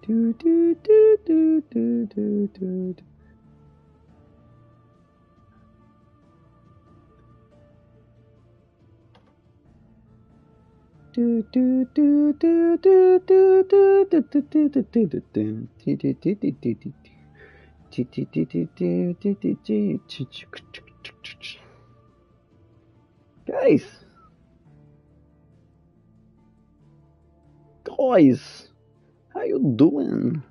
Do do do do do do do. Do do do do do do do do do do do do do. Guys, how you doing?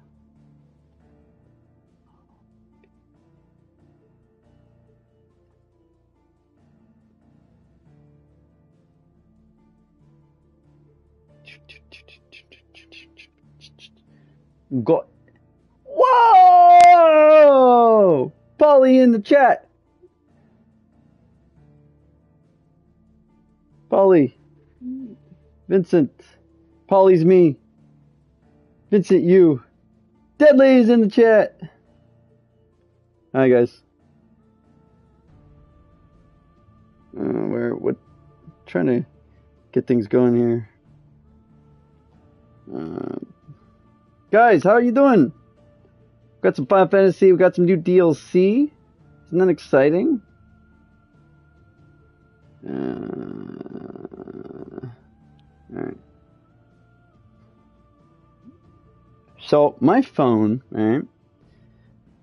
Go. Whoa! Polly in the chat. Polly. Vincent. Polly's me. Vincent, you. Deadly's in the chat. Hi, guys. What? Trying to get things going here. Guys, how are you doing? Got some Final Fantasy. We got some new DLC. Isn't that exciting? Alright. So, my phone, alright,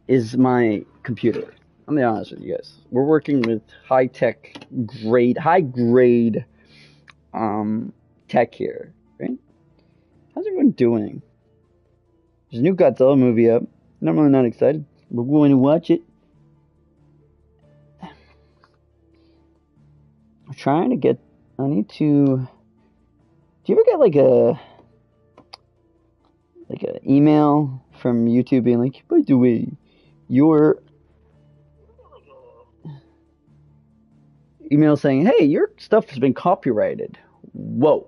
is my computer. I'm gonna be honest with you guys. We're working with high grade tech here, right? How's everyone doing? There's a new Godzilla movie up. I'm really not excited. We're going to watch it. I'm trying to get. I need to. Do you ever get like an email from YouTube being like, by the way, your email saying, hey, your stuff has been copyrighted. Whoa.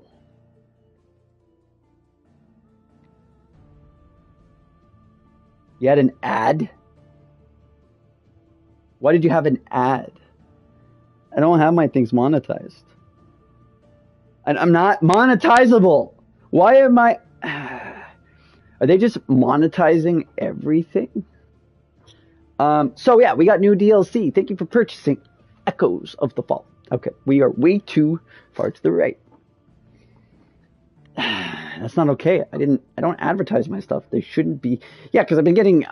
You had an ad? Why did you have an ad? I don't have my things monetized. And I'm not monetizable. Why am I... Are they just monetizing everything? So yeah, we got new DLC. Thank you for purchasing Echoes of the Fall. Okay, we are way too far to the right. That's not okay. I don't advertise my stuff. They shouldn't be. Yeah, because I've been getting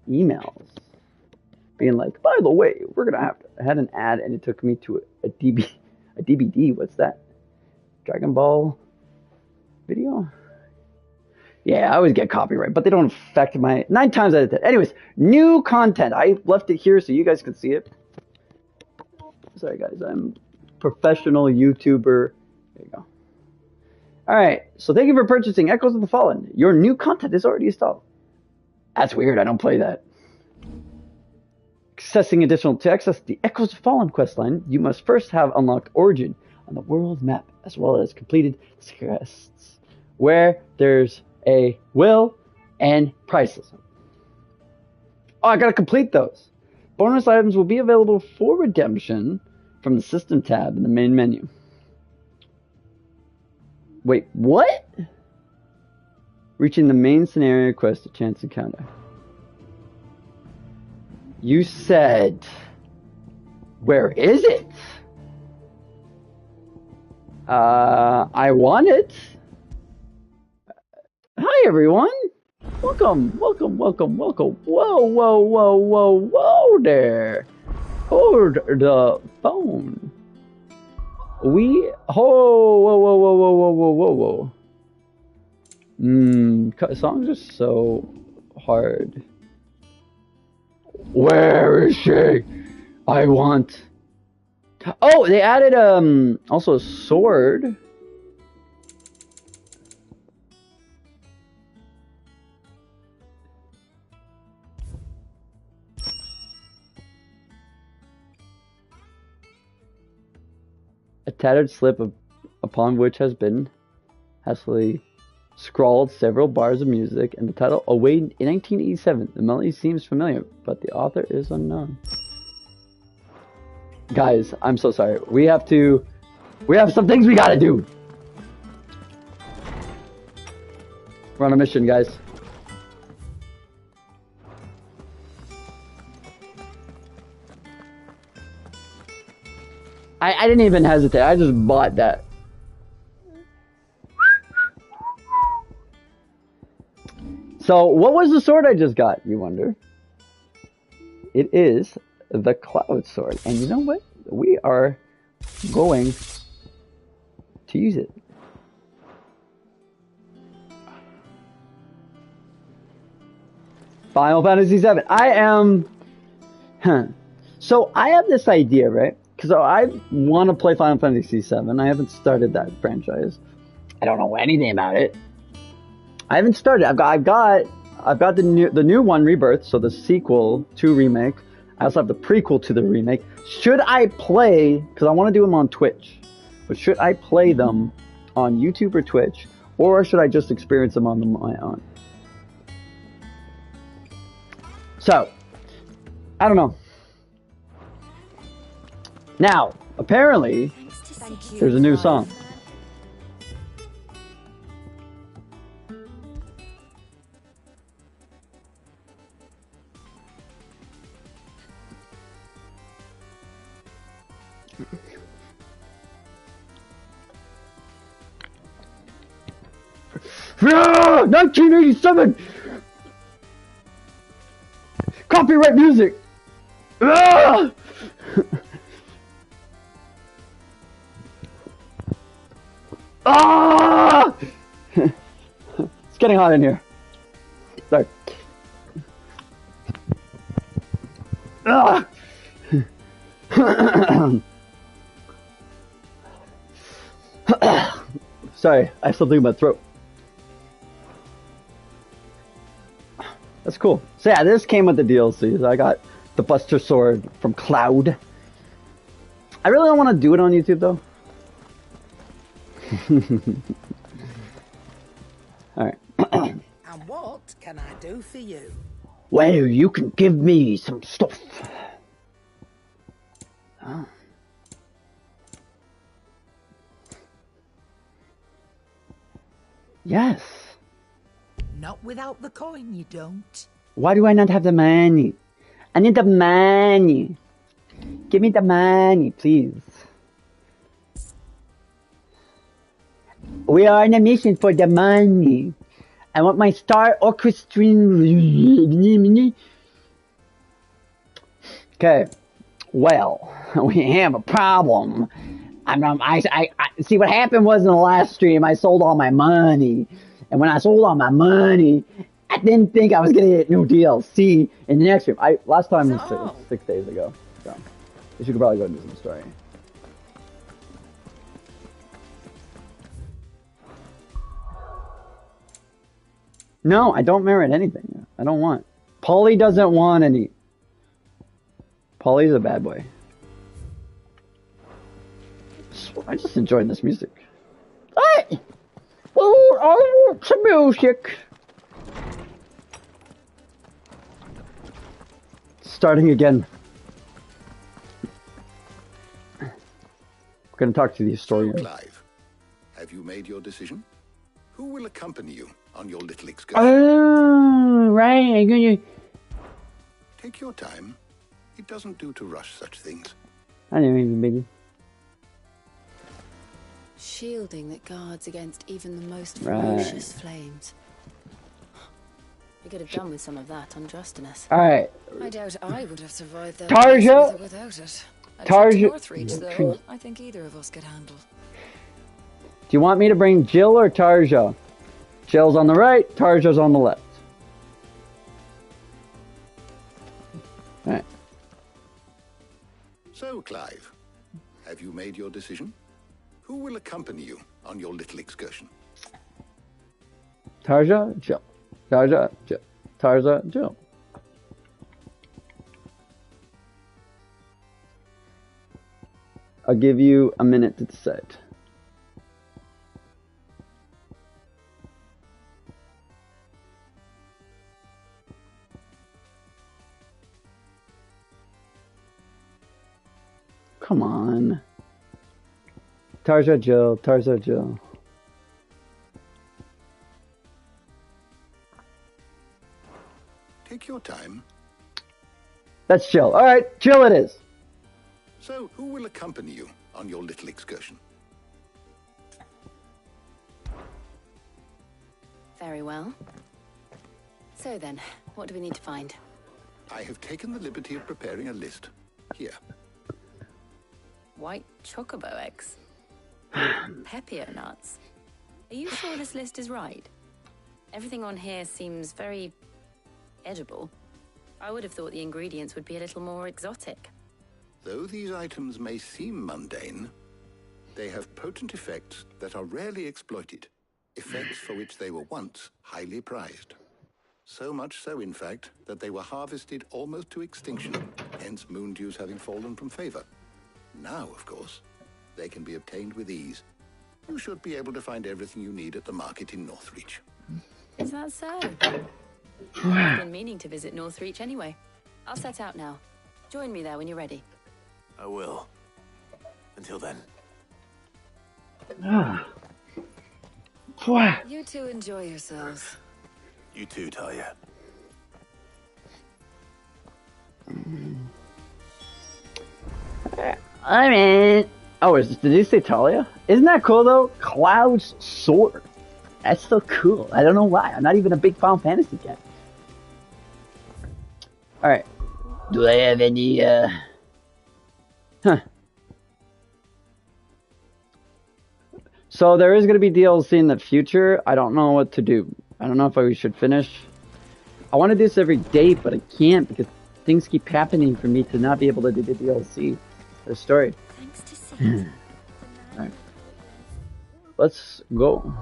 emails being like, by the way, we're gonna have. I had an ad and it took me to a DVD. What's that? Dragon Ball video? Yeah, I always get copyright, but they don't affect my 9 times out of 10. Anyways, new content. I left it here so you guys can see it. Sorry guys, I'm a professional YouTuber. There you go. Alright, so thank you for purchasing Echoes of the Fallen. Your new content is already installed. That's weird, I don't play that. Accessing additional to access the Echoes of Fallen questline, you must first have unlocked Origin on the world map, as well as completed quests, where there's a will and priceless. Oh, I gotta complete those. Bonus items will be available for redemption from the System tab in the main menu. Wait, what? Reaching the main scenario request a chance encounter. You said... Where is it? I want it. Hi everyone. Welcome. Whoa there. Hold the phone. Whoa. Songs are so hard. Where is she? I want. Oh, they added also a sword. A tattered slip upon which has been hastily scrawled several bars of music and the title awaited in 1987. The melody seems familiar, but the author is unknown. Guys, I'm so sorry. We have some things we gotta do. We're on a mission, guys. I didn't even hesitate. I just bought that. So, what was the sword I just got, you wonder? It is the Cloud Sword. And you know what? We are going to use it. Final Fantasy VII. I am... So, I have this idea, right? Because I want to play Final Fantasy VII. I haven't started that franchise. I don't know anything about it. I haven't started. I've got the new one, Rebirth, so the sequel to remake. I also have the prequel to the remake. Should I play? Because I want to do them on Twitch. But should I play them on YouTube or Twitch, or should I just experience them on my own? So, I don't know. Now, apparently, there's a new song. Ah, 1987! Copyright music! Ah! Ah! It's getting hot in here. Sorry. Ah! Sorry, I have something in my throat. That's cool. So yeah, this came with the DLCs. I got the Buster Sword from Cloud. I really don't want to do it on YouTube though. Alright. And what can I do for you? Well, you can give me some stuff. Oh. Yes. Not without the coin, you don't. Why do I not have the money? I need the money. Give me the money, please. We are on a mission for the money. I want my Star Orchestrine. Okay. Well, we have a problem. I see what happened was in the last stream, I sold all my money. And when I sold all my money, I didn't think I was going to get new DLC in the next stream. Last time was 6 days ago. So, you could probably go into some story. No, I don't merit anything. I don't want. Paulie doesn't want any. Paulie's a bad boy. I just enjoyed this music. Hey! Oh, I want some music. Starting again. We're going to talk to the historian. So, Clive, have you made your decision? Who will accompany you on your little excursion? Oh, right. I'm gonna... Take your time. It doesn't do to rush such things. I didn't even begin. Shielding that guards against even the most ferocious flames. We could have done with some of that on Justinus. Alright. I doubt I would have survived that Tarja? without it. Tarja. Northreach, though, I think either of us could handle. Do you want me to bring Jill or Tarja? Jill's on the right, Tarja's on the left. Alright. So, Clive, have you made your decision? Who will accompany you on your little excursion? Tarja, Jill. Tarja, Jill. Tarja, Jill. I'll give you a minute to decide. Come on. Tarja, Jill. Tarja, Jill. Take your time. That's chill. All right, chill it is. So, who will accompany you on your little excursion? Very well. So then, what do we need to find? I have taken the liberty of preparing a list. Here. White chocobo eggs. Pepio nuts. Are you sure this list is right? Everything on here seems very edible. I would have thought the ingredients would be a little more exotic. Though these items may seem mundane, they have potent effects that are rarely exploited. Effects for which they were once highly prized. So much so, in fact, that they were harvested almost to extinction, hence moon dews having fallen from favor. Now, of course, they can be obtained with ease. You should be able to find everything you need at the market in Northreach. Is that so? I've been meaning to visit Northreach anyway. I'll set out now. Join me there when you're ready. I will. Until then. You two enjoy yourselves. You too, Talia. I mean, oh, did you say Talia? Isn't that cool though? Cloud's sword. That's so cool. I don't know why. I'm not even a big Final Fantasy guy. All right. Do I have any? So there is going to be DLC in the future. I don't know what to do. I don't know if we should finish. I want to do this every day, but I can't because things keep happening for me to not be able to do the DLC. The story. Thanks to see. All right. Let's go.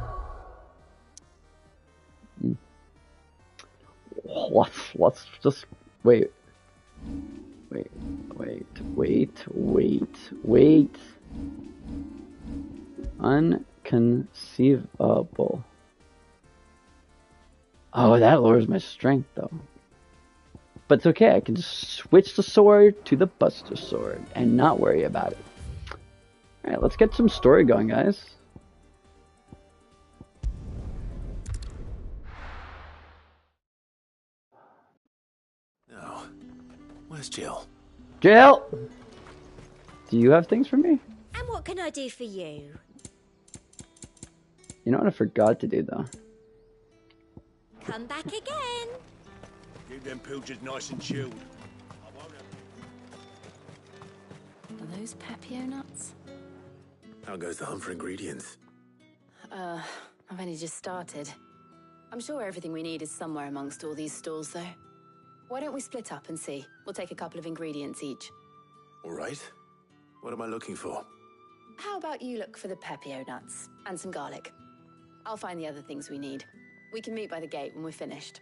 Let's just wait. Unconceivable. Oh, that lowers my strength though. But it's okay, I can just switch the sword to the Buster Sword and not worry about it. Alright, let's get some story going, guys. No. Where's Jill? Jill! Do you have things for me? And what can I do for you? You know what I forgot to do though? Come back again. Keep them pilchards nice and chilled. Are those Pepio nuts? How goes the hunt for ingredients? I've only just started. I'm sure everything we need is somewhere amongst all these stalls, though. Why don't we split up and see? We'll take a couple of ingredients each. All right. What am I looking for? How about you look for the Pepio nuts and some garlic? I'll find the other things we need. We can meet by the gate when we're finished.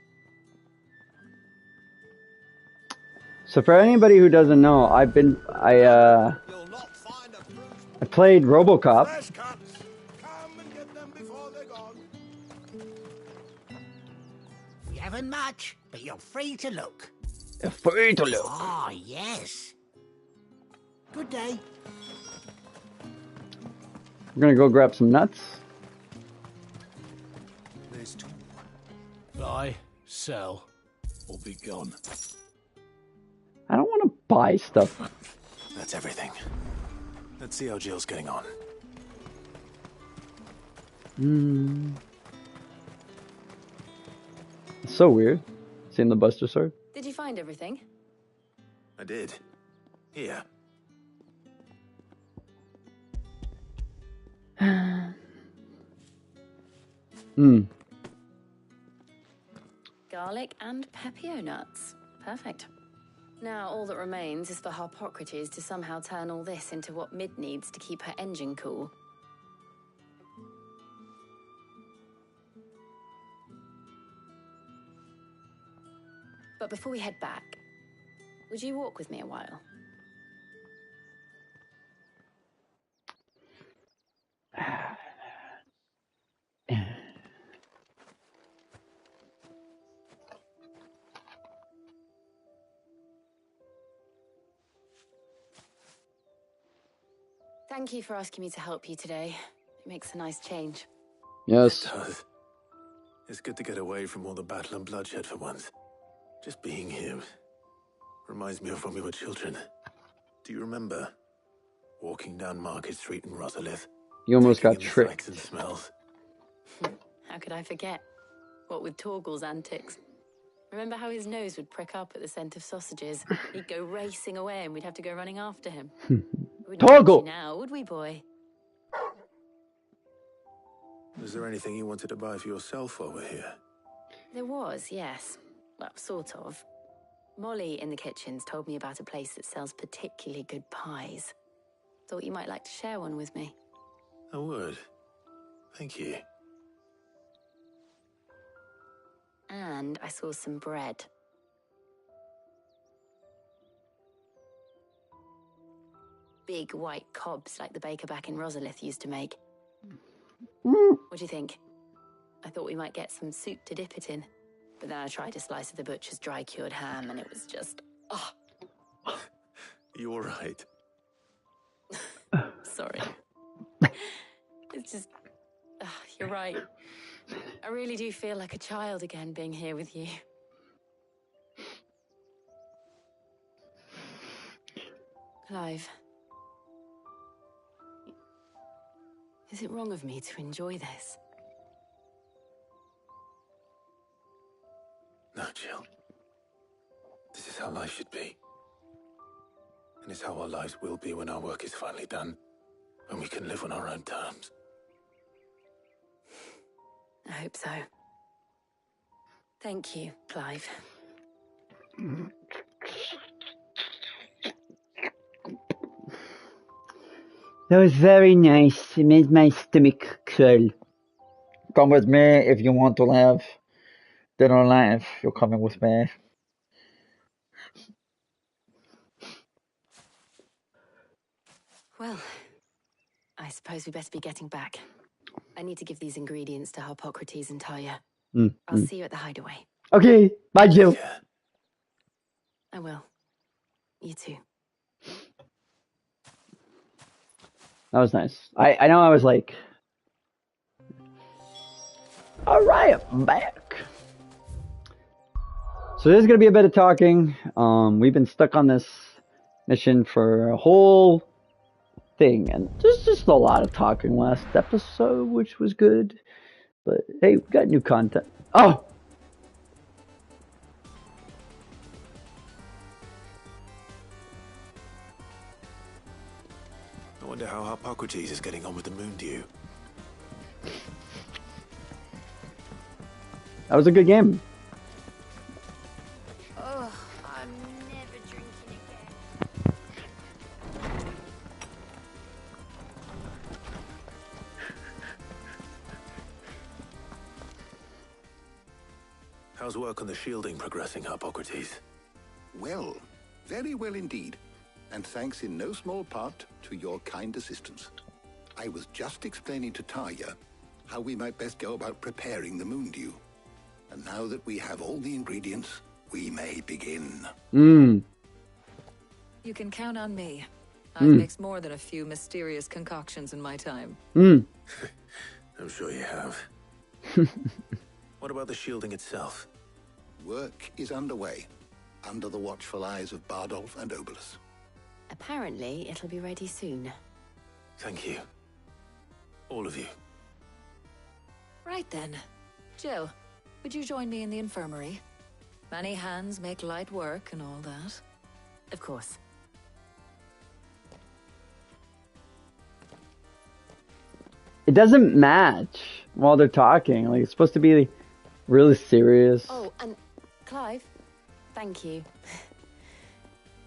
So for anybody who doesn't know, I played RoboCop. Come and get them before they're gone. We haven't much, but you're free to look. Free to look. Ah, yes. Good day. We're gonna go grab some nuts. There's two. Buy, sell, or be gone. I don't want to buy stuff. That's everything. Let's see how Jill's getting on. It's so weird. Seeing the Buster Sword. Did you find everything? I did. Here. Garlic and Pepio nuts. Perfect. Now all that remains is for Harpocrates to somehow turn all this into what Mid needs to keep her engine cool. But before we head back, would you walk with me a while? Thank you for asking me to help you today. It makes a nice change. Yes. It does. It's good to get away from all the battle and bloodshed for once. Just being here reminds me of when we were children. Do you remember walking down Market Street in Rosalith? You almost taking got in the tricked. sights and smells. How could I forget? What with Torgal's antics. Remember how his nose would prick up at the scent of sausages? He'd go racing away and we'd have to go running after him. Wouldn't touch Torgal! you now, would we, boy? Was there anything you wanted to buy for yourself while we're here? There was, yes. Well, sort of. Molly in the kitchens told me about a place that sells particularly good pies. Thought you might like to share one with me. I would. Thank you. And I saw some bread. Big white cobs like the baker back in Rosalith used to make. What do you think? I thought we might get some soup to dip it in. But then I tried a slice of the butcher's dry-cured ham and it was just... oh. You all right? Sorry. It's just... you're right. I really do feel like a child again being here with you. Clive. Is it wrong of me to enjoy this? No, Jill. This is how life should be. And it's how our lives will be when our work is finally done. When we can live on our own terms. I hope so. Thank you, Clive. That was very nice. It made my stomach curl. Come with me if you want to laugh. Dinner laugh. You're coming with me. Well, I suppose we best be getting back. I need to give these ingredients to Hippocrates and Talia. I'll see you at the hideaway. Okay, bye, Jill. Yeah. I will. You too. That was nice. I know I was like... Alright, I'm back. So there's going to be a bit of talking. We've been stuck on this mission for a whole thing. And there's just a lot of talking last episode, which was good. But hey, we got new content. Oh! I wonder how Hippocrates is getting on with the moon dew. That was a good game. Oh, I'm never drinking again. How's work on the shielding progressing, Hippocrates? Well, very well indeed. And thanks in no small part to your kind assistance. I was just explaining to Talia how we might best go about preparing the moon dew. And now that we have all the ingredients, we may begin. Mmm. You can count on me. I've mixed more than a few mysterious concoctions in my time. Mmm. I'm sure you have. What about the shielding itself? Work is underway, under the watchful eyes of Bardolph and Obolus. Apparently, it'll be ready soon. Thank you. All of you. Right then. Jill, would you join me in the infirmary? Many hands make light work and all that. Of course. It doesn't match while they're talking. Like, it's supposed to be really serious. Oh, and Clive, thank you.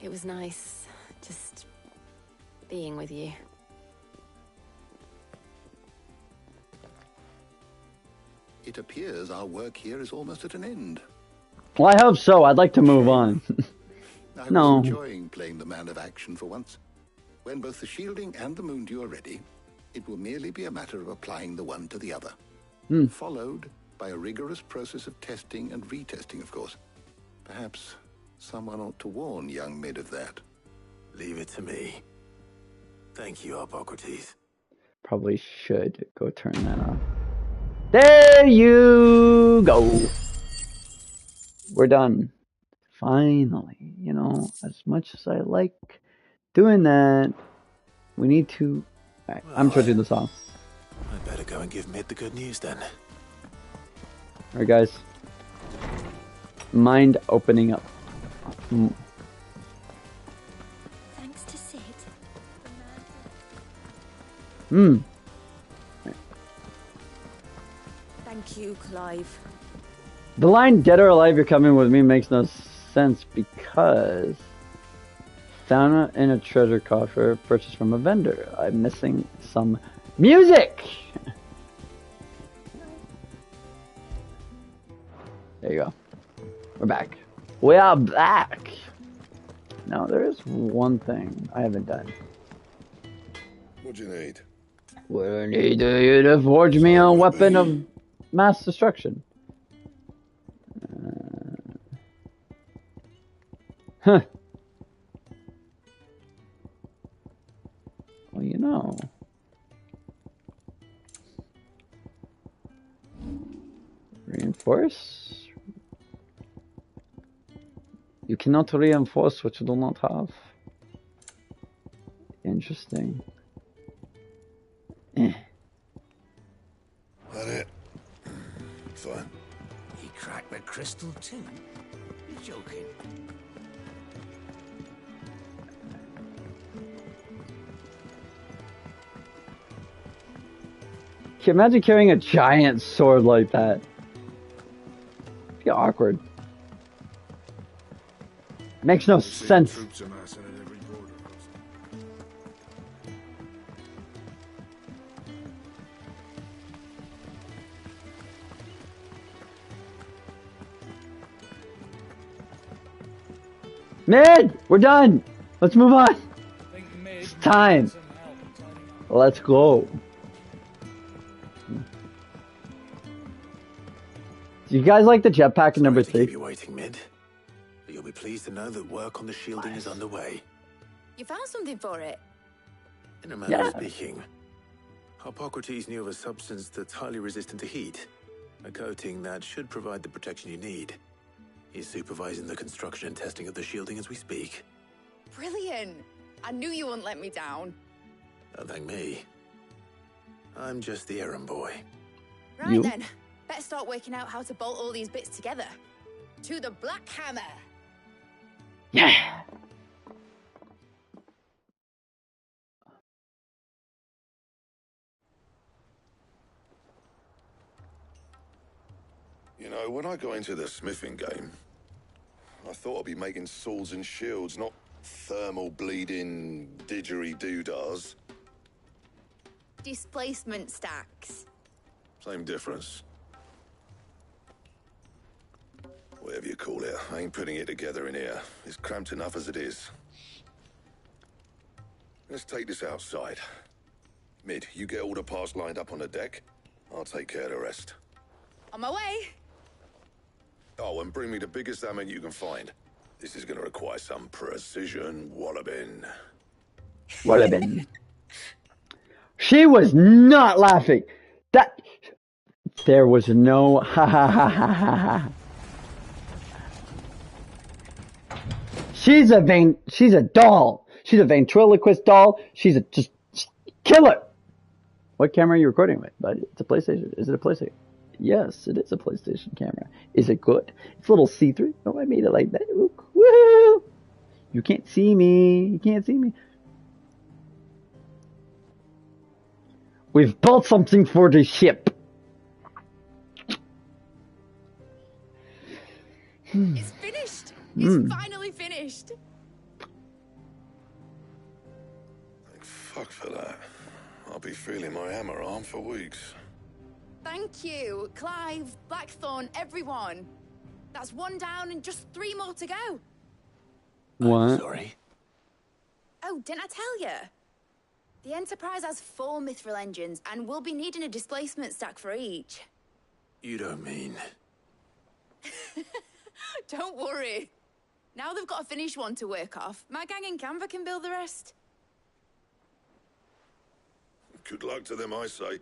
It was nice just being with you. It appears our work here is almost at an end. Well, I hope so. I'd like to move on. I No. was enjoying playing the man of action for once. When both the shielding and the moon dew are ready, it will merely be a matter of applying the one to the other. Followed by a rigorous process of testing and retesting, of course. Perhaps someone ought to warn young Mid of that. Leave it to me. Thank you, Hippocrates. Probably should go turn that off. There you go. We're done. finally, you know, as much as I like doing that, we need to. Right, I'm switching the song. I'd better go and give Mid the good news then. Alright, guys. Mind opening up. Thanks to Sid. Thank you, Clive. The line "Dead or alive, you're coming with me" makes no sense because found in a treasure coffer purchased from a vendor. I'm missing some music. There you go. We're back. We are back. Now there is one thing I haven't done. What do you need? We need you to forge me a weapon of mass destruction. Huh. Well, you know. Reinforce? You cannot reinforce what you do not have. Interesting. That it? Fine. He cracked the crystal too. You're joking. Can you imagine carrying a giant sword like that? It'd be awkward. Makes no sense. Troops amassing at every border crossing. Mid! We're done! Let's move on! It's time! Let's go. Do you guys like the jetpack in number 3? Keep you waiting, Mid. But you'll be pleased to know that work on the shielding is underway. You found something for it? In a manner of speaking, Hippocrates knew of a substance that's highly resistant to heat. A coating that should provide the protection you need. He's supervising the construction and testing of the shielding as we speak. Brilliant! I knew you wouldn't let me down. Don't thank me. I'm just the errand boy. Right then, better start working out how to bolt all these bits together. To the Black Hammer! Yeah! You know, when I got into the smithing game, I thought I'd be making swords and shields, not thermal bleeding didgeridoo-dahs. Displacement stacks. Same difference. Whatever you call it, I ain't putting it together in here. It's cramped enough as it is. Let's take this outside. Mid, you get all the parts lined up on the deck. I'll take care of the rest. On my way! Oh, and bring me the biggest hammer you can find. This is gonna require some precision walloping. Walloping. She was not laughing. There was no ha ha ha ha ha ha. She's a doll. She's a ventriloquist doll. She's a just killer. What camera are you recording with? But it's a PlayStation. Is it a PlayStation? Yes, it is a PlayStation camera. Is it good? It's a little see-through. Oh, I made it like that. Woo! You can't see me. You can't see me. We've built something for the ship. It's finished! It's finally finished! Thank fuck for that. I'll be feeling my hammer arm for weeks. Thank you, Clive, Blackthorn, everyone. That's one down and just 3 more to go. What? I'm sorry. Oh, didn't I tell you? The Enterprise has 4 mithril engines, and we'll be needing a displacement stack for each. You don't mean... Don't worry. Now they've got a finished one to work off. My gang in Canva can build the rest. Good luck to them, I say.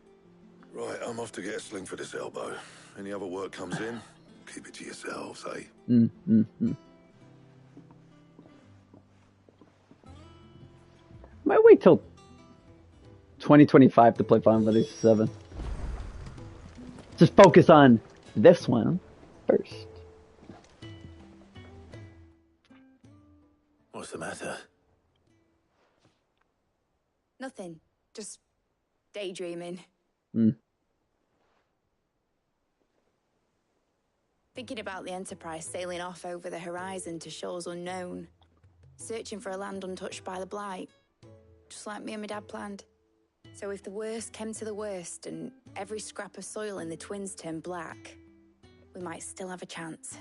Right, I'm off to get a sling for this elbow. Any other work comes in, keep it to yourselves, eh? Might wait till 2025 to play Final Fantasy 7. Just focus on this one first. What's the matter? Nothing. Just daydreaming. Thinking about the Enterprise sailing off over the horizon to shores unknown. Searching for a land untouched by the Blight. Just like me and my dad planned. So if the worst came to the worst and every scrap of soil in the Twins turned black, we might still have a chance.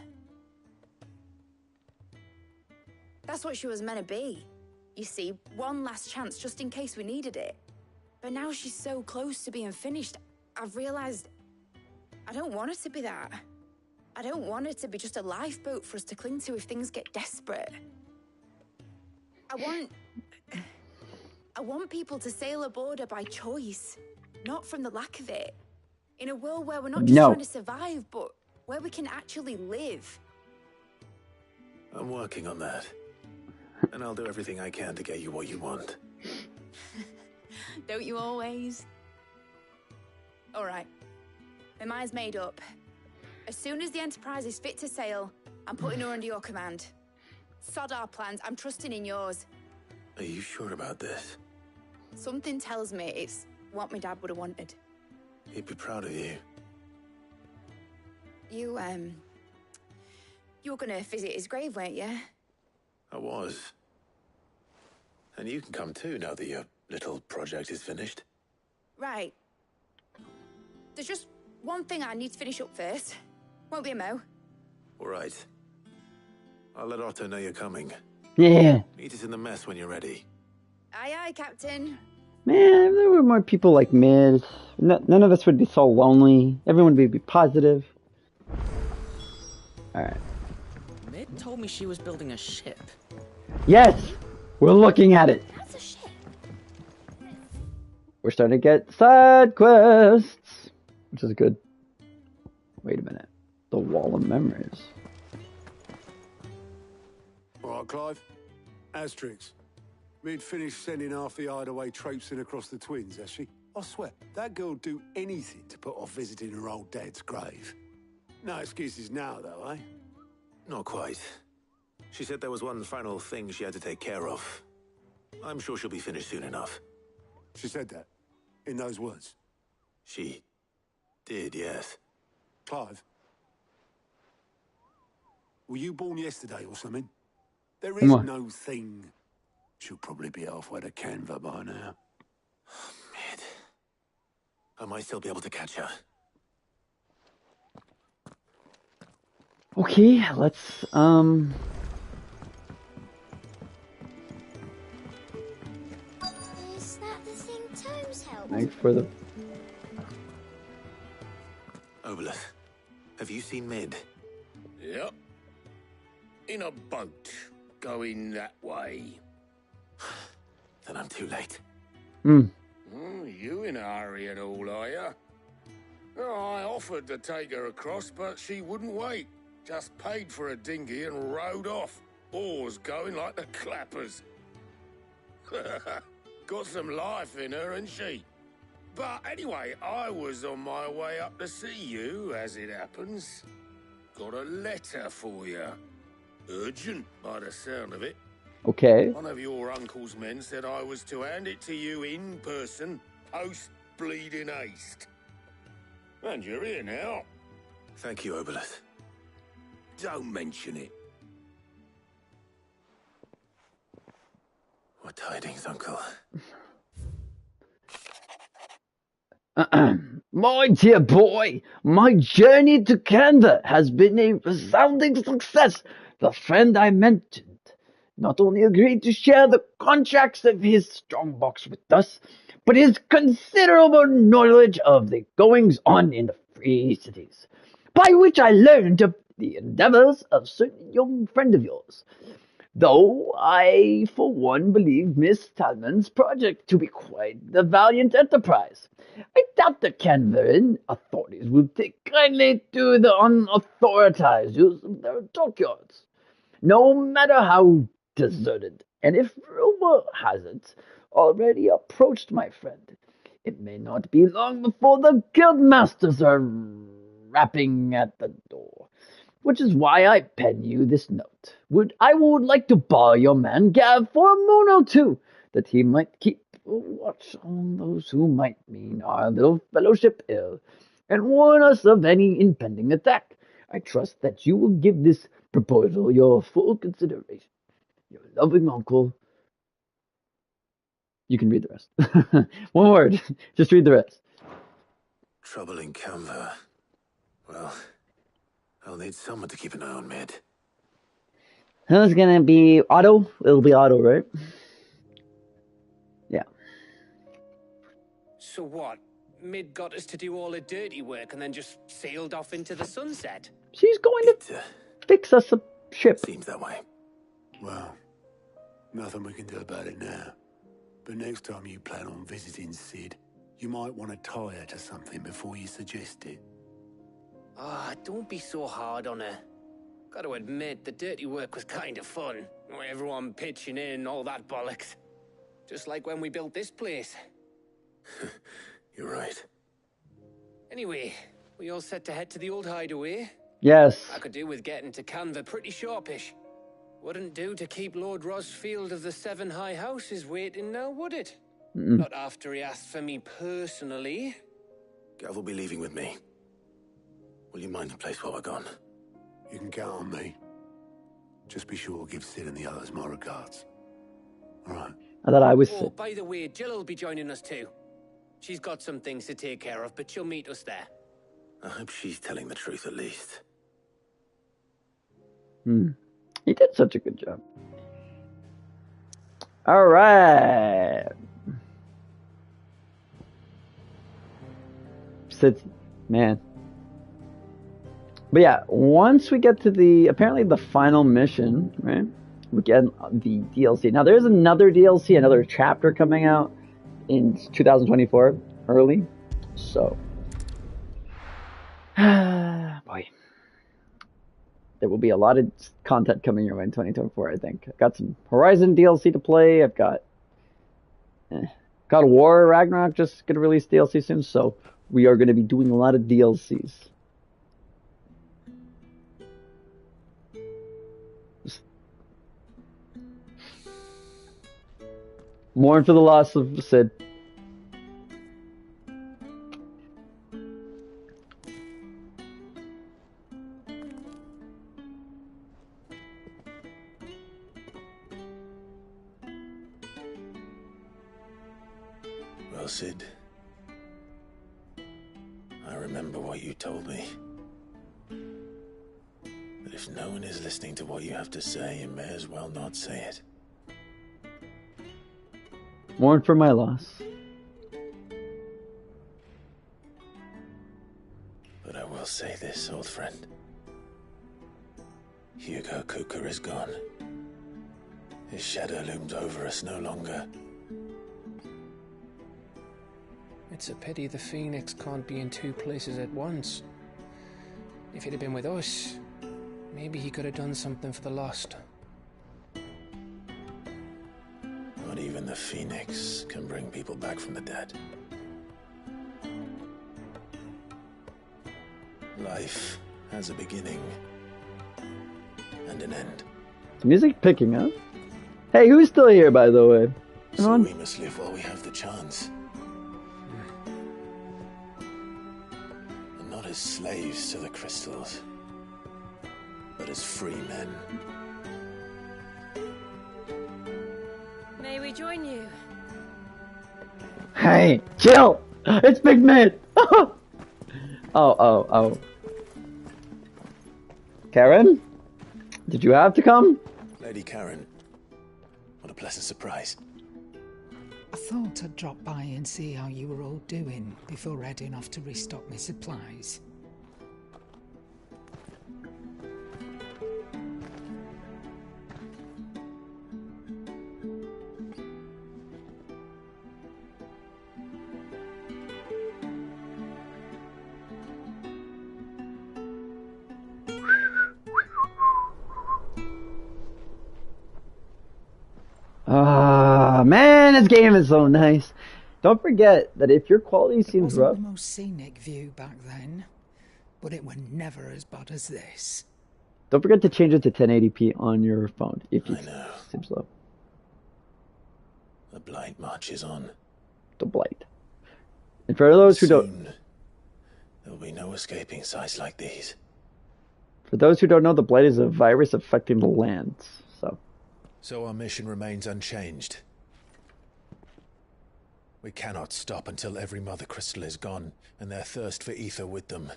That's what she was meant to be. You see, one last chance just in case we needed it. But now she's so close to being finished, I've realized I don't want it to be that. I don't want it to be just a lifeboat for us to cling to if things get desperate. I want people to sail aboard her by choice, not from the lack of it. In a world where we're not just trying to survive, but where we can actually live. I'm working on that. And I'll do everything I can to get you what you want. Don't you always? All right. My mind's made up. As soon as the Enterprise is fit to sail, I'm putting her under your command. Sod our plans. I'm trusting in yours. Are you sure about this? Something tells me it's what my dad would have wanted. He'd be proud of you. You were gonna visit his grave, weren't you? I was. And you can come too now that your little project is finished. Right. There's just one thing I need to finish up first. Won't be a mo. All right. I'll let Otto know you're coming. Yeah. Meet us in the mess when you're ready. Aye, aye, Captain. Man, if there were more people like Mid, none of us would be so lonely. Everyone would be positive. Alright. Mid told me she was building a ship. Yes! We're looking at it. That's a ship. We're starting to get side quests, which is good. Wait a minute. The Wall of Memories. All right, Clive. Asterix. Mid finished sending half the hideaway traipsing across the Twins, has she? I swear, that girl'd do anything to put off visiting her old dad's grave. No excuses now, though, eh? Not quite. She said there was one final thing she had to take care of. I'm sure she'll be finished soon enough. She said that? In those words? She did, yes. Clive? Were you born yesterday or something? There is no thing. She'll probably be halfway to Canva by now. Mid. I might still be able to catch her. Okay, let's, Is that the thing Tomes helped? thanks for the... Obelith, have you seen Mid? Yep. In a boat, going that way. Then I'm too late. You in a hurry and all, are you? Oh, I offered to take her across, but she wouldn't wait. Just paid for a dinghy and rowed off. Oars going like the clappers. Got some life in her, ain't she? But anyway, I was on my way up to see you, as it happens. Got a letter for you. Urgent, by the sound of it. Okay. One of your uncle's men said I was to hand it to you in person, post-bleeding haste. And you're here now. Thank you, Obelith. Don't mention it. What tidings, Uncle? My dear boy, my journey to Canada has been a resounding success. The friend I mentioned not only agreed to share the contracts of his strongbox with us, but his considerable knowledge of the goings-on in the Free Cities, by which I learned of the endeavors of a certain young friend of yours. Though I, for one, believe Miss Talman's project to be quite the valiant enterprise, I doubt the Canberran authorities will take kindly to the unauthorized use of their dockyards, no matter how deserted. And if rumor has it, already approached, my friend. It may not be long before the guildmasters are rapping at the door, which is why I pen you this note. I would like to borrow your man Gav for a moon or two, that he might keep watch on those who might mean our little fellowship ill, and warn us of any impending attack. I trust that you will give this proposal your full consideration. Your loving uncle. You can read the rest. One word. Just read the rest. Trouble in Canva. Well, I'll need someone to keep an eye on Mid. Who's gonna be Otto? It'll be Otto, right? Yeah. So what? Mid got us to do all the dirty work and then just sailed off into the sunset? She's going to fix us a ship. Seems that way. Well, nothing we can do about it now. But next time you plan on visiting Sid, you might want to tie her to something before you suggest it. Ah, don't be so hard on her. Gotta admit, the dirty work was kind of fun. Everyone pitching in, all that bollocks. Just like when we built this place. You're right. Anyway, we all set to head to the old hideaway? Yes. I could do with getting to Canva pretty sharpish. Wouldn't do to keep Lord Rosfield of the Seven High Houses waiting now, would it? Not after he asked for me personally. Gav will be leaving with me. Will you mind the place while we're gone? You can count on me. Just be sure to give Sid and the others my regards. All right. I thought I was. Oh, by the way, Jill will be joining us too. She's got some things to take care of, but she'll meet us there. I hope she's telling the truth at least. He did such a good job. All right. Man. But yeah, once we get to apparently the final mission, right? We get the DLC. Now there's another DLC, another chapter coming out in 2024, early. So, boy, there will be a lot of content coming your way in 2024. I think I've got some Horizon DLC to play. I've got God of War Ragnarok just gonna release DLC soon, so we are going to be doing a lot of DLCs. Mourn for the loss of Sid. Well, Sid, I remember what you told me. But if no one is listening to what you have to say, you may as well not say it. Mourn for my loss. But I will say this, old friend. Hugo Cooker is gone. His shadow looms over us no longer. It's a pity the Phoenix can't be in two places at once. If he'd have been with us, maybe he could have done something for the lost. Not even the Phoenix can bring people back from the dead. Life has a beginning and an end. The music picking up. Hey, who's still here, by the way? Come So on. we must live while we have the chance. And not as slaves to the crystals, but as free men. May we join you? Hey, chill! It's Big Mid! Oh. Karen? Did you have to come? Lady Karen, what a pleasant surprise. I thought I'd drop by and see how you were all doing before heading off to restock my supplies. Ah, man! Man, this game is so nice. Don't forget that if your quality seems It wasn't rough, the most scenic view back then, but it were never as bad as this. don't forget to change it to 1080p on your phone if it seems low. The blight marches on. The blight. And for those who Soon, there'll be no escaping sights like these. For those who don't know, the blight is a virus affecting the lands. So our mission remains unchanged. We cannot stop until every Mother Crystal is gone, and their thirst for ether with them.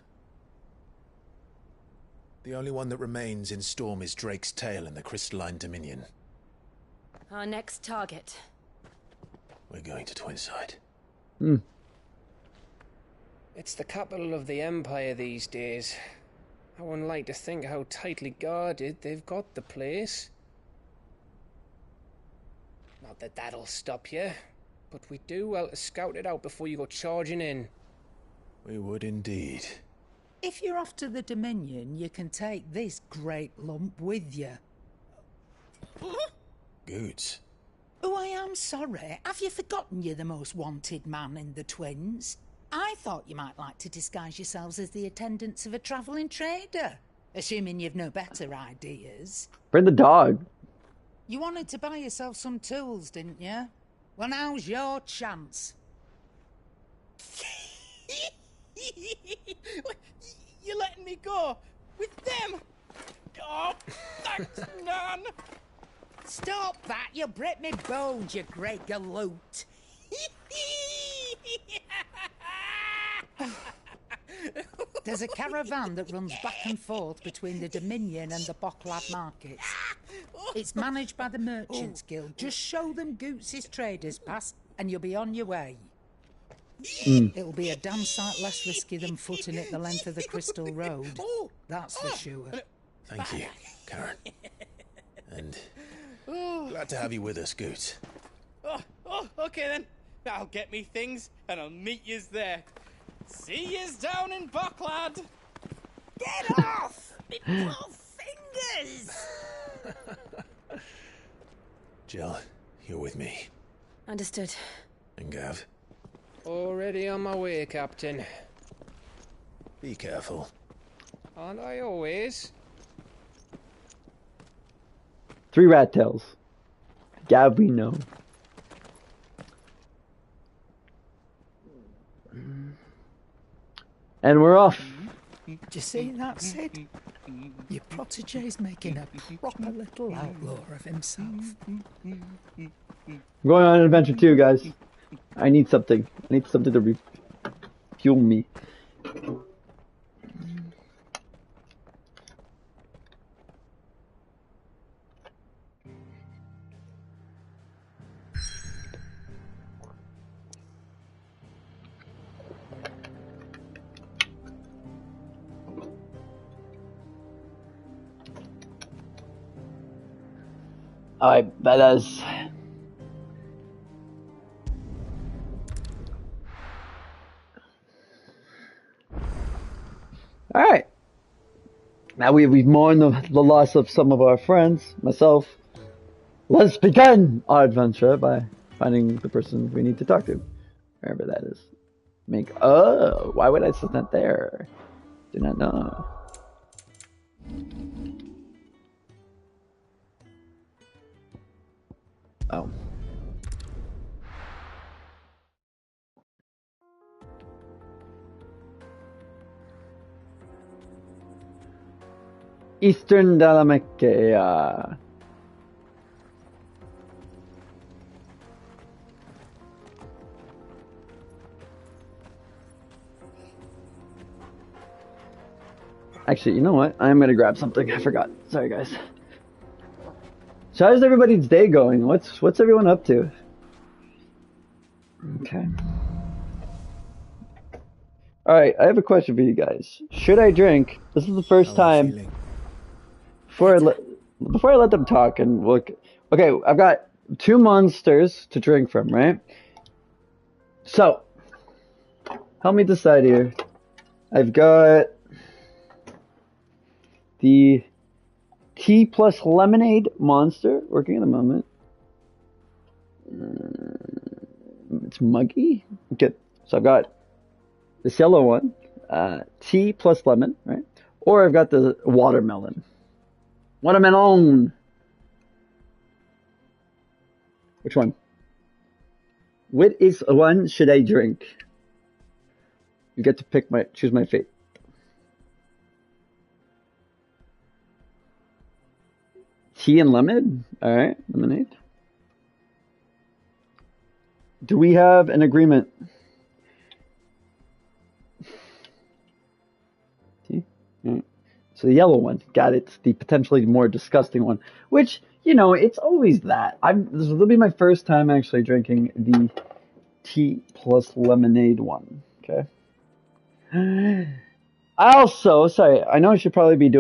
The only one that remains in Storm is Drake's tail in the Crystalline Dominion. Our next target. We're going to Twinside. It's the capital of the Empire these days. I wouldn't like to think how tightly guarded they've got the place. Not that that'll stop you, but we do well to scout it out before you go charging in. We would indeed. If you're off to the Dominion, you can take this great lump with you. Goods. Oh, I am sorry. Have you forgotten you're the most wanted man in the Twins? I thought you might like to disguise yourselves as the attendants of a travelling trader, assuming you've no better ideas. Bring the dog. You wanted to buy yourself some tools, didn't you? Well, now's your chance. You're letting me go with them? Oh, thanks, Nan. Stop that! You'll break me bones, you great galoot. There's a caravan that runs back and forth between the Dominion and the Bocklad markets. It's managed by the Merchants Guild. Just show them Goots' traders pass and you'll be on your way. It'll be a damn sight less risky than footing it the length of the Crystal Road. That's for sure. Thank you, Karen. And glad to have you with us, Goots. Okay then. I'll get me things and I'll meet yous there. See yous down in Bocklad. Get off! Me poor fingers! Jill, you're with me. Understood. And Gav? Already on my way, Captain. Be careful. Aren't I always? 3 rat tails. Gav, we know. And we're off. Do you see that, Sid? Your protege's making a proper little outlaw of himself. I'm going on an adventure too, guys. I need something. I need something to refuel me. Alright, fellas. Alright. Now we've mourned the loss of some of our friends, myself. Let's begin our adventure by finding the person we need to talk to. Wherever that is. Oh, why would I set that there? Do not know. Oh. Eastern Dalamekia. Actually, you know what? I'm gonna grab something. I forgot. Sorry, guys. So how's everybody's day going? What's everyone up to? Okay. Alright, I have a question for you guys. Should I drink? This is the first time before I let them talk and look. Okay, I've got 2 monsters to drink from, right? So help me decide here. I've got the tea plus lemonade monster working at the moment. it's muggy. Okay, so I've got this yellow one, tea plus lemon, right? Or I've got the watermelon. Watermelon! Which one? What is one should I drink? You get to choose my fate. Tea and lemon? Alright, lemonade. Do we have an agreement? Tea? Right. So the yellow one, got it. The potentially more disgusting one, which, you know, it's always that. This will be my first time actually drinking the tea plus lemonade one. Okay. Also, sorry, I know I should probably be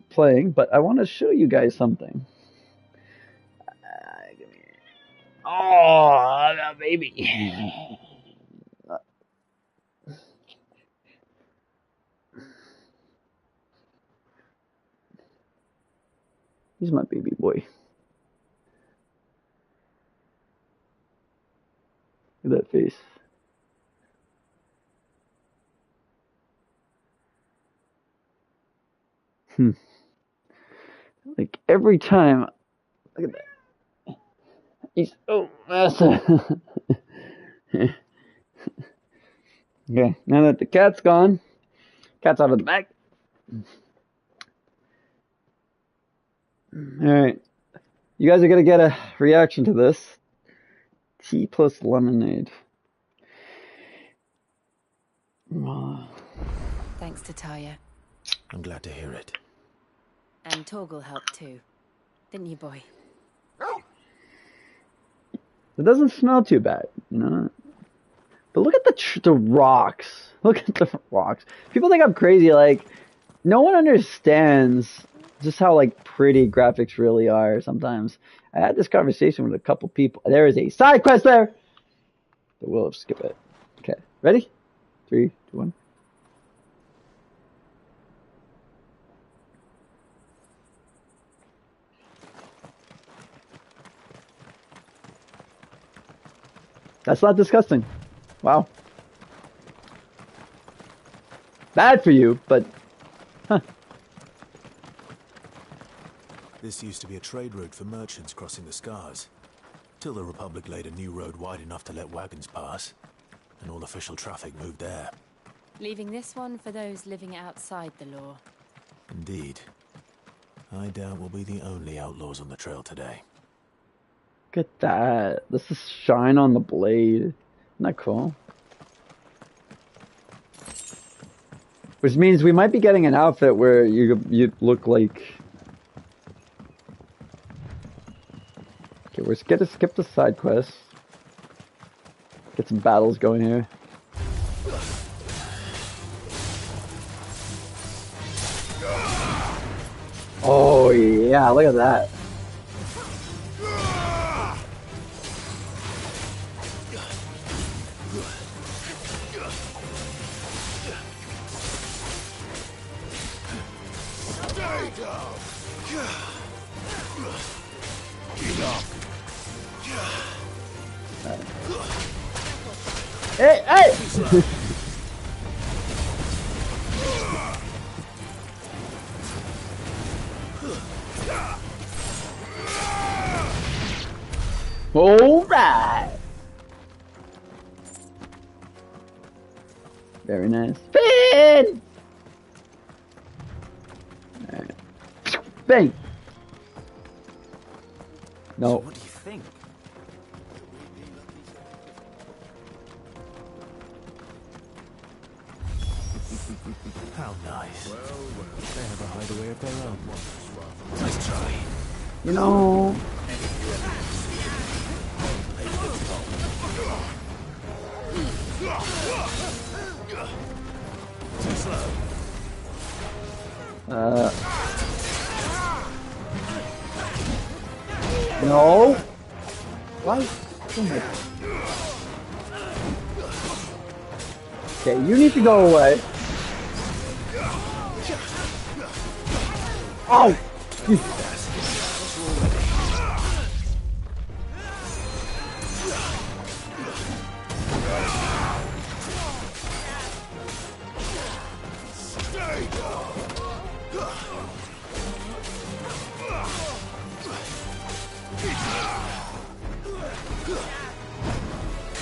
playing, but I want to show you guys something. Oh, baby. He's my baby boy. Look at that face. Like every time. Look at that. He's so massive. Okay, now that the cat's gone, cat's out of the bag. Alright. You guys are gonna get a reaction to this. Tea plus lemonade. Thanks to Taya. I'm glad to hear it. And Torgal helped too. Didn't you, boy? It doesn't smell too bad, you know? But look at the rocks. Look at the rocks. People think I'm crazy, like, no one understands just how, like, pretty graphics really are sometimes. I had this conversation with a couple people. There is a side quest there! But we'll skip it. Okay, ready? 3, 2, 1. That's not disgusting. Wow. Bad for you, but... Huh. This used to be a trade route for merchants crossing the Scars. Till the Republic laid a new road wide enough to let wagons pass. And all official traffic moved there. Leaving this one for those living outside the law. Indeed. I doubt we'll be the only outlaws on the trail today. Look at that. This is shine on the blade. Isn't that cool? Which means we might be getting an outfit where you look like... Okay, we're gonna skip the side quest. Get some battles going here. Oh yeah, look at that. Hey, hey! All right. Very nice. Spin! All right. Bang! No. So what do you think? How nice. They have a hideaway of their own. Let's try. You know... Too slow. No. Why? Okay, you need to go away. Oh!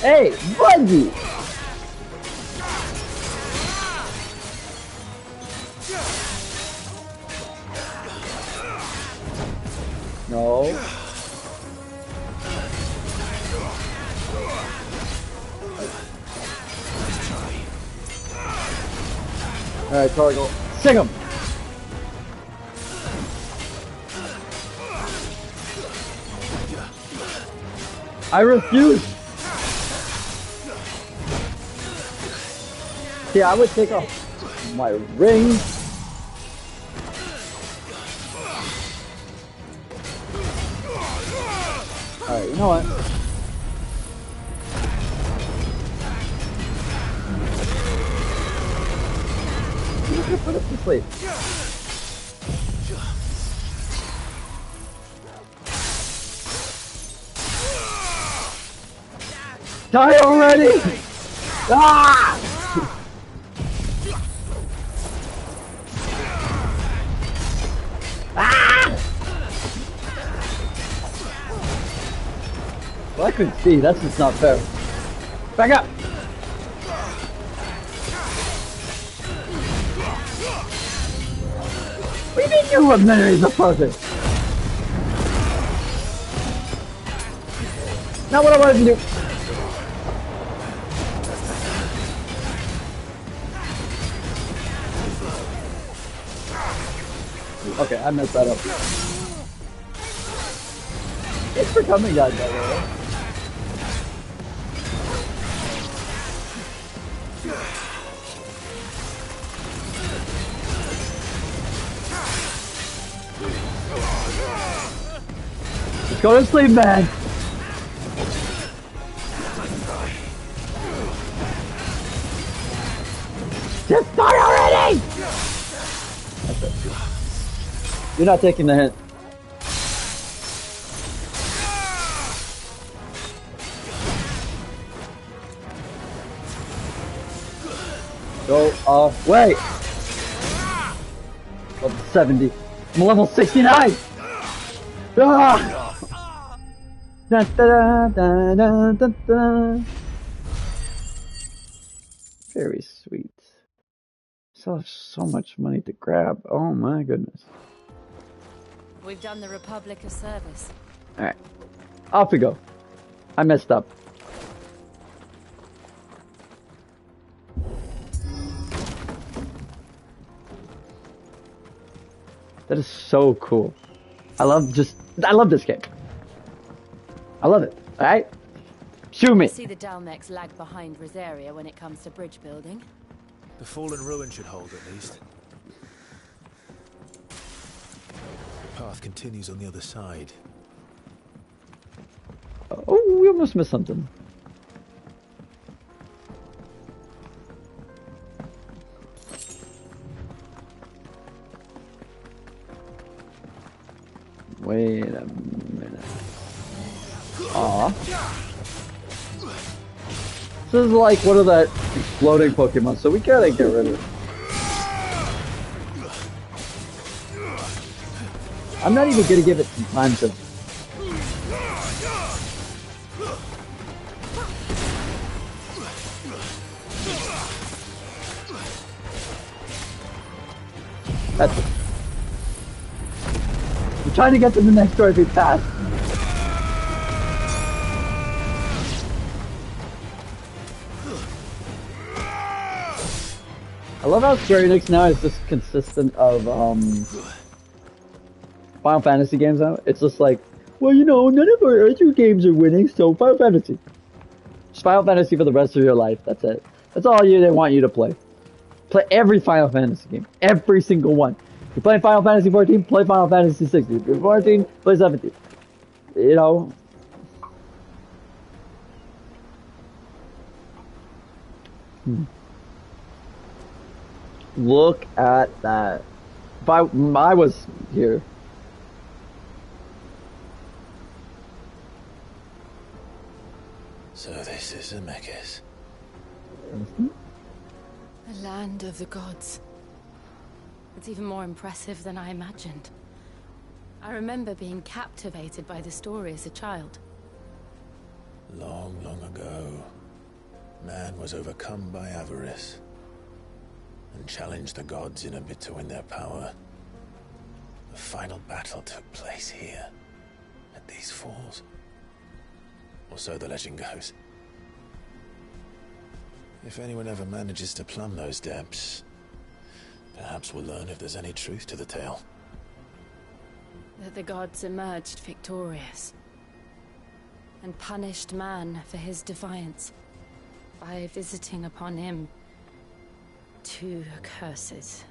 Hey, Bungie! No. Alright, Targle. Sing him! I refuse! See, I would take off my ring. Alright, you know what? You can put it to sleep. Die already! Ah! Ah! Well, I couldn't see. That's just not fair. Back up! What do you mean you have memories of person? Not what I wanted to do. Okay, I messed that up. It's for coming, guys, by the way. Let's go to sleep, man. Just die already! You're not taking the hint. Go away! Level 70. I'm level 69! Ah! Da, da, da, da, da, da. Very sweet. Still have so much money to grab. Oh my goodness. We've done the Republic a service. Alright. Off we go. I messed up. That is so cool. I love this game. I love it. Alright? Shoot me! I see the Dalmex lag behind Rosaria when it comes to bridge building. The fallen ruin should hold at least. The path continues on the other side. Oh, we almost missed something. Wait a minute. Aw. This is like one of that exploding Pokemon, so we gotta get rid of it. I'm not even gonna give it some time to... That's it. I'm trying to get to the next door if we pass. I love how Square Enix now is just consistent of Final Fantasy games now. It's just like, well, you know, none of our other games are winning, so Final Fantasy. Just Final Fantasy for the rest of your life. That's it. That's all they want you to play. Play every Final Fantasy game. Every single one. If you're playing Final Fantasy 14, play Final Fantasy 16. If you're 14, play 17. You know. Look at that. If I was here. So this is Zemeckis. The land of the gods. It's even more impressive than I imagined. I remember being captivated by the story as a child. Long, long ago. Man was overcome by avarice and challenged the gods in a bid to win their power. The final battle took place here, at these falls. Or so the legend goes. If anyone ever manages to plumb those depths, perhaps we'll learn if there's any truth to the tale. That the gods emerged victorious and punished man for his defiance by visiting upon him 2 curses.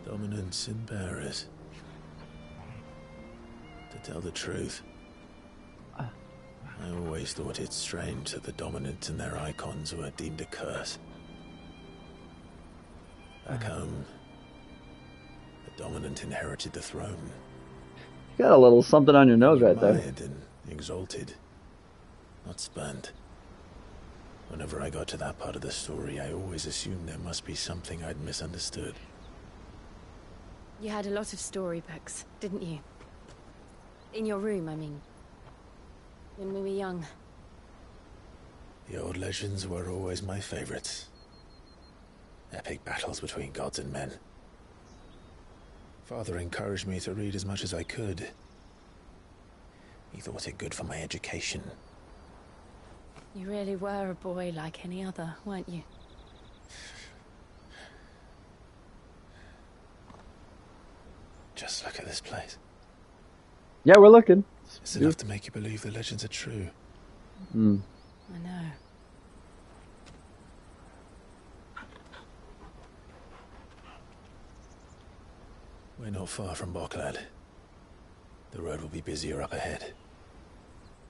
Dominants and bearers. To tell the truth, I always thought it strange that the dominants and their icons were deemed a curse. Back home, the dominant inherited the throne. You got a little something on your nose right there. Admired and exalted, not spurned. Whenever I got to that part of the story, I always assumed there must be something I'd misunderstood. You had a lot of storybooks, didn't you? In your room, I mean. When we were young. The old legends were always my favorites. Epic battles between gods and men. Father encouraged me to read as much as I could. He thought it good for my education. You really were a boy like any other, weren't you? Just look at this place. Yeah, we're looking. It's enough to make you believe the legends are true. I know. We're not far from Boklad. The road will be busier up ahead.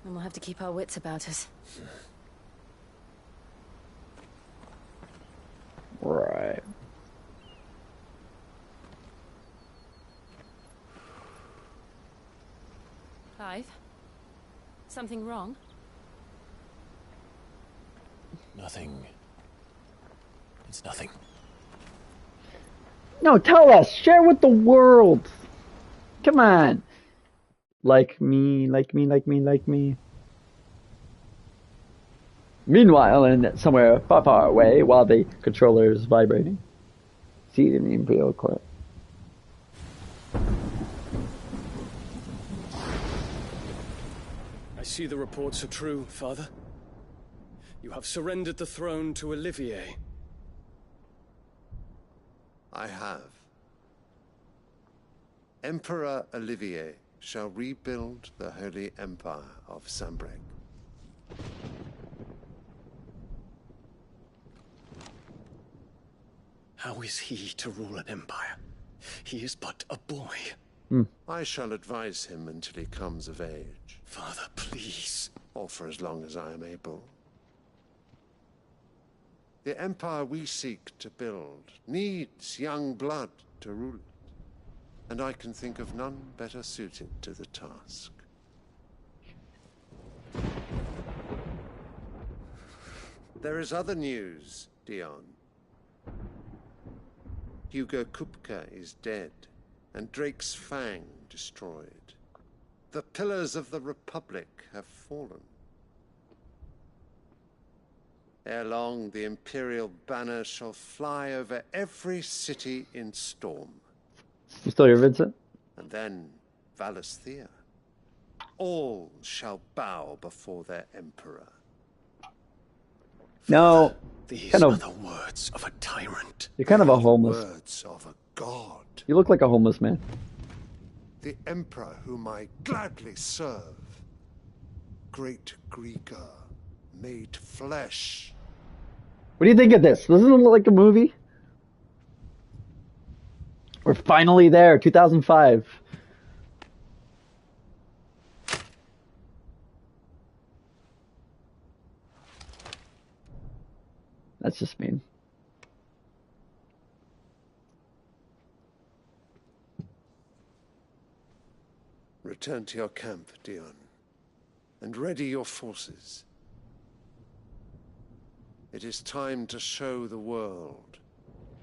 And we'll have to keep our wits about us. Right. Clive? Something wrong? Nothing. It's nothing. No, tell us. Share with the world. Come on. Like me, like me, like me, like me. Meanwhile, in somewhere far, far away, while the controller is vibrating, seated in the Imperial Court. I see the reports are true, Father. You have surrendered the throne to Olivier. I have. Emperor Olivier shall rebuild the Holy Empire of Sanbreque. How is he to rule an empire? He is but a boy. I shall advise him until he comes of age. Father, please. Or for as long as I am able. The empire we seek to build needs young blood to rule it. And I can think of none better suited to the task. There is other news, Dion. Hugo Kupka is dead, and Drake's Fang destroyed. The pillars of the Republic have fallen. Ere long, the Imperial banner shall fly over every city in Storm. You still here, Vincent? And then Valisthea. All shall bow before their emperor. No. These kind are of, the words of a tyrant. You're kind of a homeless. Words of a god. You look like a homeless man. The emperor whom I gladly serve. Great Greeker, made flesh. What do you think of this? Doesn't it look like a movie? We're finally there, 2005. That's just mean. Return to your camp, Dion, and ready your forces. It is time to show the world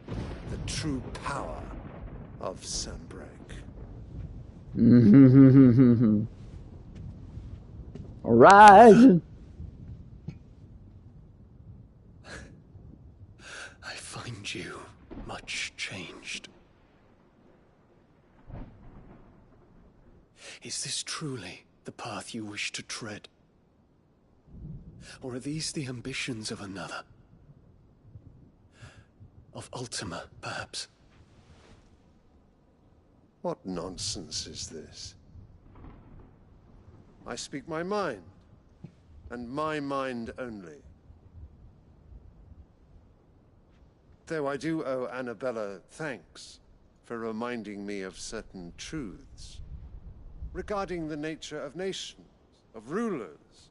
the true power of Sanbreque. Rising. I find you much changed. Is this truly the path you wish to tread? Or are these the ambitions of another? Of Ultima, perhaps? What nonsense is this? I speak my mind, and my mind only. Though I do owe Annabella thanks for reminding me of certain truths regarding the nature of nations, of rulers,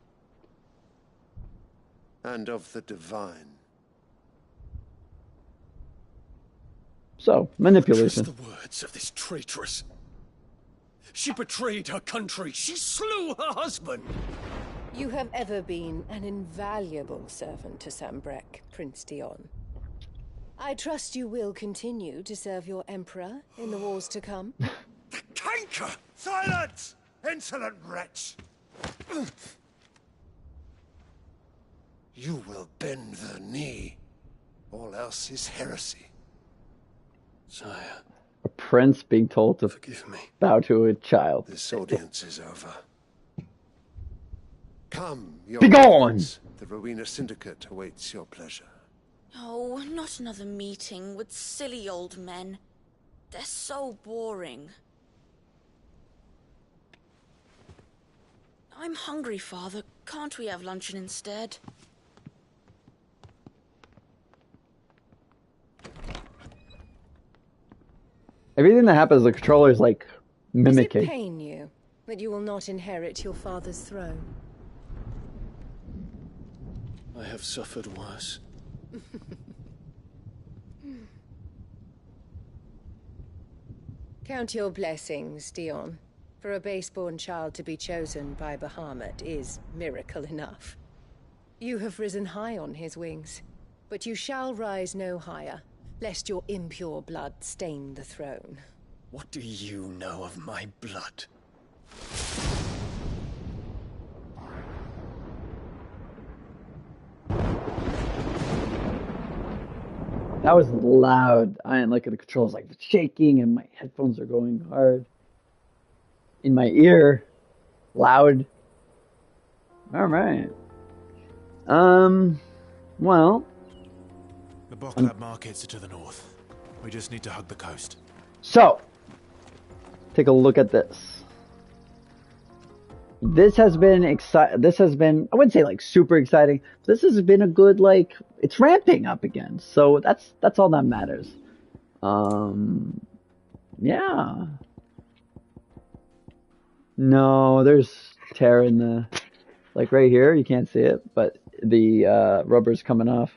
and of the divine. So, manipulation. Trust the words of this traitress. She betrayed her country. She slew her husband. You have ever been an invaluable servant to Sambrek, Prince Dion. I trust you will continue to serve your Emperor in the wars to come. Canker! Silence! Insolent wretch! You will bend the knee. All else is heresy. Sire. A prince being told to bow to a child. This audience is over. Come, your Be gone! lords. The Rowena Syndicate awaits your pleasure. Oh, not another meeting with silly old men. They're so boring. I'm hungry, Father. Can't we have luncheon instead? Everything that happens, the controller's like mimicking. Does it pain you that you will not inherit your father's throne? I have suffered worse. Count your blessings, Dion. For a base-born child to be chosen by Bahamut is miracle enough. You have risen high on his wings, but you shall rise no higher, lest your impure blood stain the throne. What do you know of my blood? That was loud. I didn't like it. The controls like shaking, and my headphones are going hard. In my ear, loud. All right. Well. The Bocklab markets are to the north. We just need to hug the coast. So, take a look at this. This has been I wouldn't say like super exciting. This has been a good, like, it's ramping up again. So that's all that matters. Yeah. No, there's tear in the, like right here, you can't see it, but the rubber's coming off.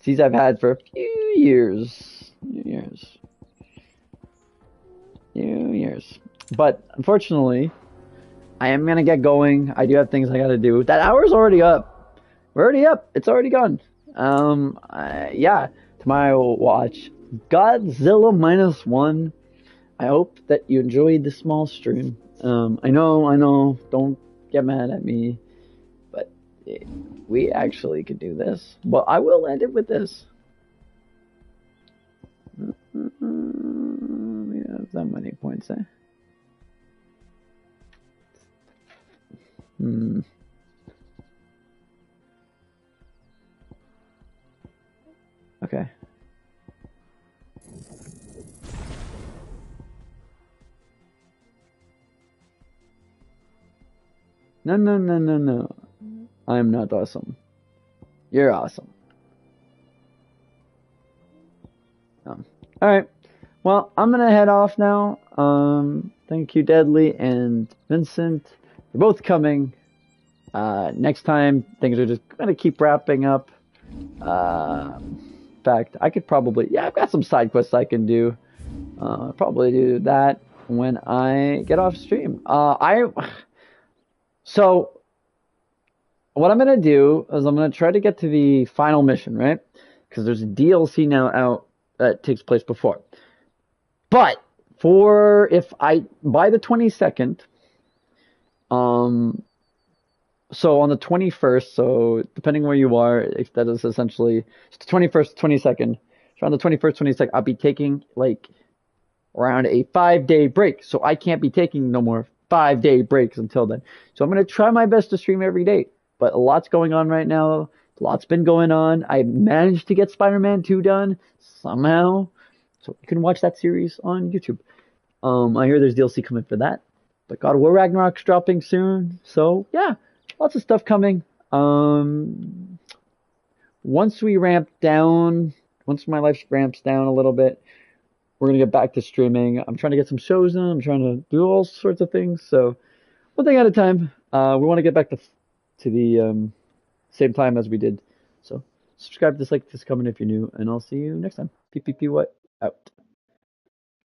These I've had for a few years. But unfortunately, I am gonna get going. I do have things I gotta do. That hour's already up. We're already up. It's already gone. Yeah. Tomorrow we'll watch Godzilla -1. I hope that you enjoyed the small stream. I know. Don't get mad at me, but we actually could do this. Well, I will end it with this. We have that many points, eh? Okay. No. I'm not awesome. You're awesome. Alright. Well, I'm gonna head off now. Thank you, Deadly and Vincent, for both coming. Next time, things are just gonna keep wrapping up. In fact, I could probably, I've got some side quests I can do. Probably do that when I get off stream. So, what I'm going to do is I'm going to try to get to the final mission, right? Because there's a DLC now out that takes place before. But, by the 22nd, So on the 21st, so depending where you are, if that is essentially the 21st, 22nd. So on the 21st, 22nd, I'll be taking like around a 5-day break. So I can't be taking no more 5-day breaks until then. So I'm going to try my best to stream every day. But a lot's going on right now. A lot's been going on. I managed to get Spider-Man 2 done somehow. So you can watch that series on YouTube. I hear there's DLC coming for that. But God of War Ragnarok's dropping soon. So yeah, lots of stuff coming. Once we ramp down, once my life ramps down a little bit, we're going to get back to streaming. I'm trying to get some shows in. I'm trying to do all sorts of things. So one thing at a time. We want to get back to the same time as we did. So subscribe, dislike, this comment if you're new, and I'll see you next time. Pppwhat out.